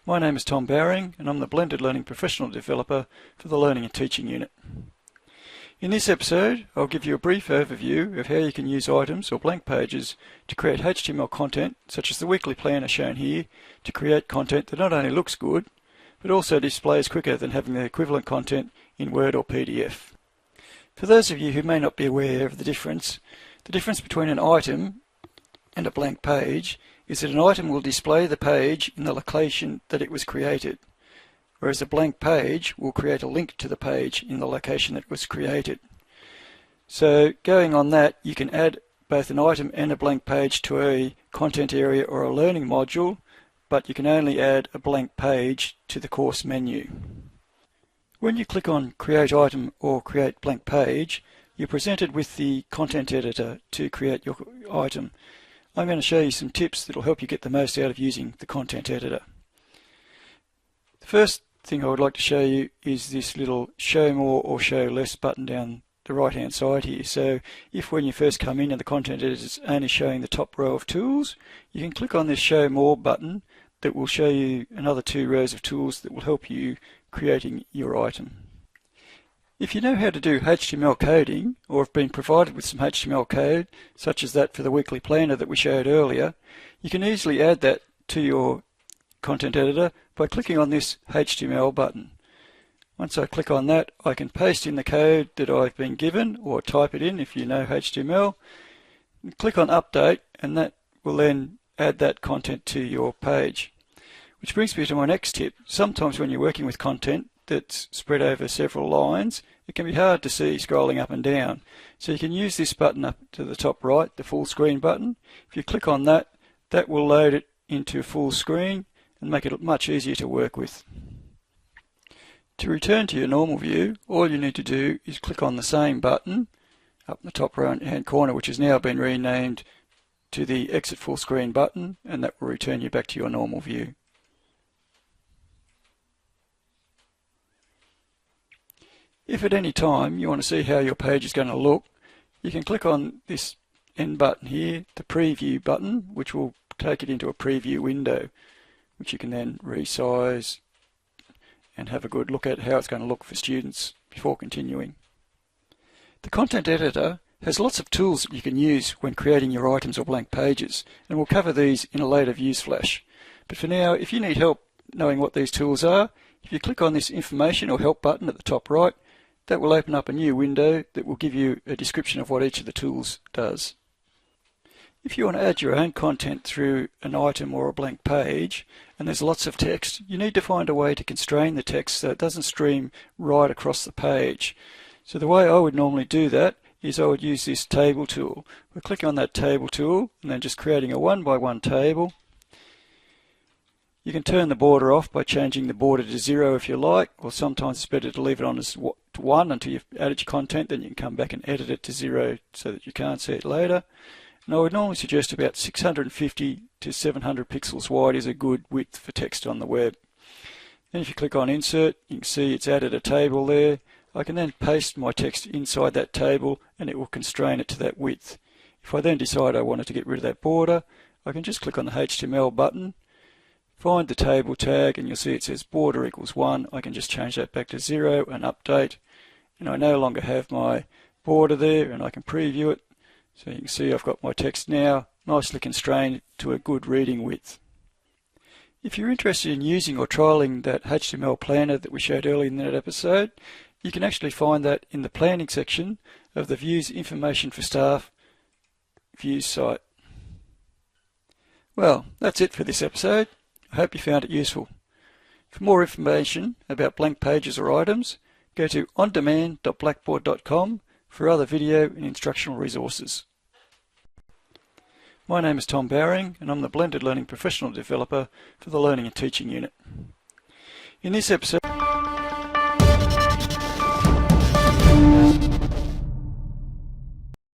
My name is Tom Bowring and I'm the Blended Learning Professional Developer for the Learning and Teaching Unit. In this episode, I'll give you a brief overview of how you can use items or blank pages to create HTML content, such as the weekly planner shown here, to create content that not only looks good, but also displays quicker than having the equivalent content in Word or PDF. For those of you who may not be aware of the difference between an item and a blank page is that an item will display the page in the location that it was created, whereas a blank page will create a link to the page in the location that it was created. So going on that, you can add both an item and a blank page to a content area or a learning module, but you can only add a blank page to the course menu. When you click on Create Item or Create Blank Page, you're presented with the content editor to create your item. I'm going to show you some tips that will help you get the most out of using the content editor. The first thing I would like to show you is this little Show More or Show Less button down the right hand side here. So if when you first come in and the content editor is only showing the top row of tools, you can click on this Show More button that will show you another 2 rows of tools that will help you creating your item. If you know how to do HTML coding, or have been provided with some HTML code, such as that for the weekly planner that we showed earlier, you can easily add that to your content editor by clicking on this HTML button. Once I click on that, I can paste in the code that I've been given, or type it in if you know HTML, and click on Update, and that will then add that content to your page. Which brings me to my next tip. Sometimes when you're working with content that's spread over several lines, it can be hard to see scrolling up and down. So you can use this button up to the top right, the full screen button. If you click on that, that will load it into full screen and make it much easier to work with. To return to your normal view, all you need to do is click on the same button up in the top right hand corner, which has now been renamed to the Exit Full Screen button, and that will return you back to your normal view. If at any time you want to see how your page is going to look, you can click on this end button here, the Preview button, which will take it into a preview window, which you can then resize and have a good look at how it's going to look for students before continuing. The content editor has lots of tools that you can use when creating your items or blank pages, and we'll cover these in a later views flash. But for now, if you need help knowing what these tools are, if you click on this Information or Help button at the top right, that will open up a new window that will give you a description of what each of the tools does. If you want to add your own content through an item or a blank page, and there's lots of text, you need to find a way to constrain the text so it doesn't stream right across the page. So the way I would normally do that is I would use this table tool. We're clicking on that table tool and then just creating a 1-by-1 table. You can turn the border off by changing the border to 0 if you like, or sometimes it's better to leave it on as 1 until you've added your content, then you can come back and edit it to 0 so that you can't see it later. And I would normally suggest about 650 to 700 pixels wide is a good width for text on the web. Then if you click on Insert, you can see it's added a table there. I can then paste my text inside that table and it will constrain it to that width. If I then decide I wanted to get rid of that border, I can just click on the HTML button, find the table tag, and you'll see it says border equals 1. I can just change that back to 0 and update. And I no longer have my border there, and I can preview it. So you can see I've got my text now nicely constrained to a good reading width. If you're interested in using or trialing that HTML planner that we showed earlier in that episode, you can actually find that in the planning section of the vUWS Information for Staff vUWS site. Well, that's it for this episode. I hope you found it useful. For more information about blank pages or items, go to ondemand.blackboard.com for other video and instructional resources. My name is Tom Bowring and I'm the Blended Learning Professional Developer for the Learning and Teaching Unit. In this episode,